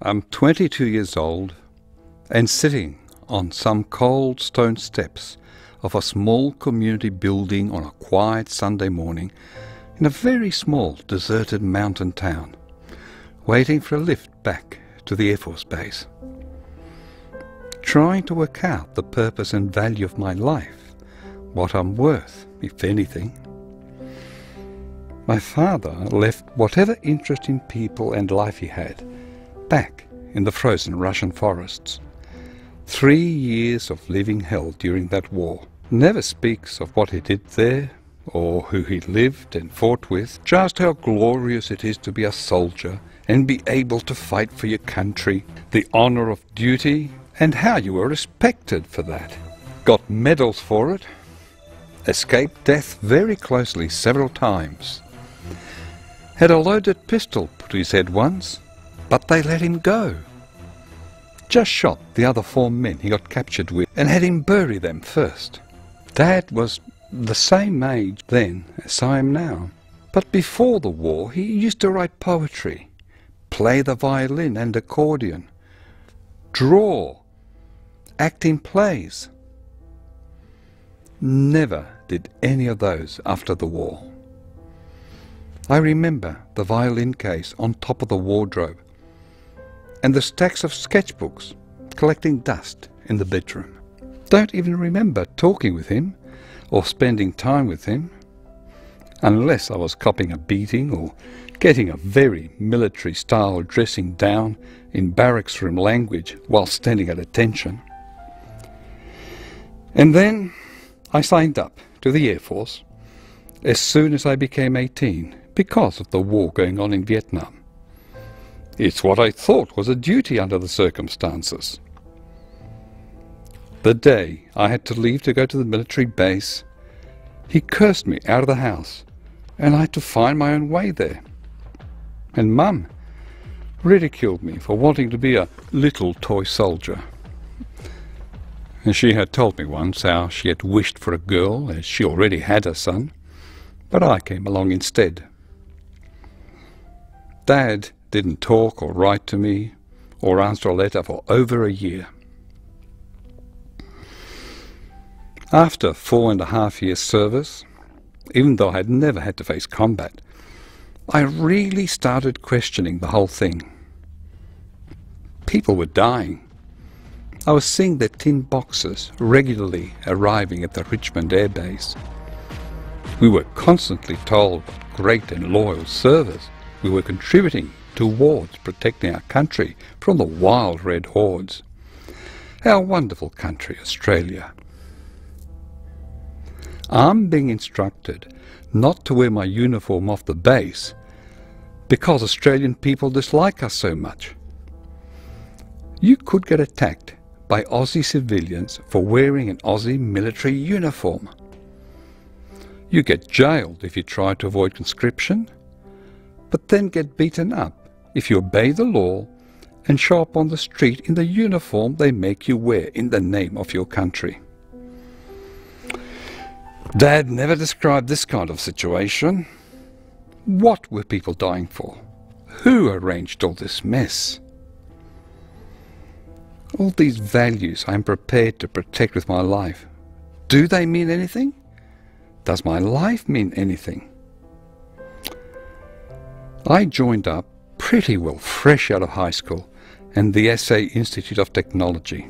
I'm 22 years old and sitting on some cold stone steps of a small community building on a quiet Sunday morning in a very small deserted mountain town, waiting for a lift back to the Air Force Base. Trying to work out the purpose and value of my life, what I'm worth, if anything. My father left whatever interest in people and life he had back in the frozen Russian forests. 3 years of living hell during that war. Never speaks of what he did there, or who he lived and fought with, just how glorious it is to be a soldier and be able to fight for your country, the honour of duty, and how you were respected for that. Got medals for it. Escaped death very closely several times. Had a loaded pistol put to his head once, but they let him go. Just shot the other 4 men he got captured with and had him bury them first. Dad was the same age then as I am now. But before the war he used to write poetry, play the violin and accordion, draw, act in plays. Never did any of those after the war. I remember the violin case on top of the wardrobe and the stacks of sketchbooks collecting dust in the bedroom. Don't even remember talking with him or spending time with him, unless I was copping a beating or getting a very military-style dressing down in barracks room language while standing at attention. And then I signed up to the Air Force as soon as I became 18 because of the war going on in Vietnam. It's what I thought was a duty under the circumstances. The day I had to leave to go to the military base, he cursed me out of the house and I had to find my own way there. And Mum ridiculed me for wanting to be a little toy soldier. And she had told me once how she had wished for a girl as she already had a son, but I came along instead. Dad didn't talk or write to me or answer a letter for over a year. After 4.5 years service, even though I had never had to face combat, I really started questioning the whole thing. People were dying. I was seeing their tin boxes regularly arriving at the Richmond Air Base. We were constantly told what great and loyal service we were contributing towards protecting our country from the wild red hordes. Our wonderful country, Australia. I'm being instructed not to wear my uniform off the base because Australian people dislike us so much. You could get attacked by Aussie civilians for wearing an Aussie military uniform. You get jailed if you try to avoid conscription, but then get beaten up if you obey the law and show up on the street in the uniform they make you wear in the name of your country. Dad never described this kind of situation. What were people dying for? Who arranged all this mess? All these values I'm prepared to protect with my life, do they mean anything? Does my life mean anything? I joined up pretty well fresh out of high school and the SA Institute of Technology.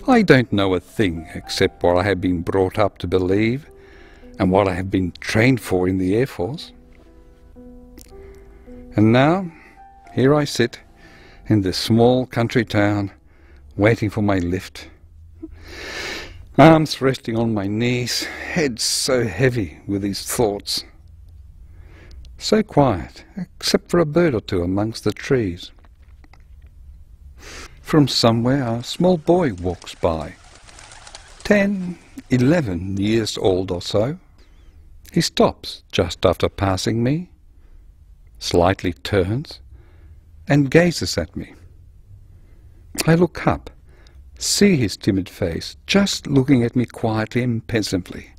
I don't know a thing except what I have been brought up to believe and what I have been trained for in the Air Force. And now, here I sit in this small country town, waiting for my lift. Arms resting on my knees, head so heavy with these thoughts. So quiet, except for a bird or two amongst the trees. From somewhere a small boy walks by, 10, 11 years old or so. He stops just after passing me, slightly turns, and gazes at me. I look up, see his timid face, just looking at me quietly and pensively.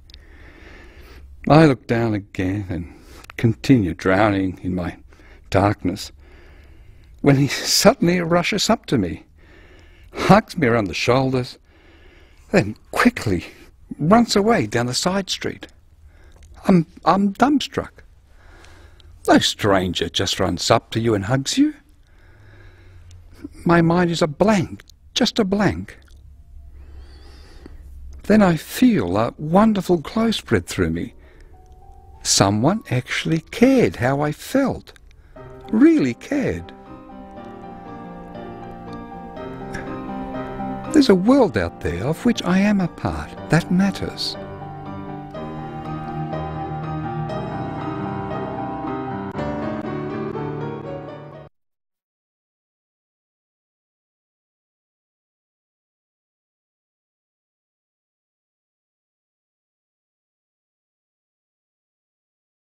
I look down again and continue drowning in my darkness, when he suddenly rushes up to me, hugs me around the shoulders, then quickly runs away down the side street. I'm dumbstruck. No stranger just runs up to you and hugs you. My mind is a blank, just a blank. Then I feel a wonderful glow spread through me. Someone actually cared how I felt, really cared. There's a world out there of which I am a part that matters.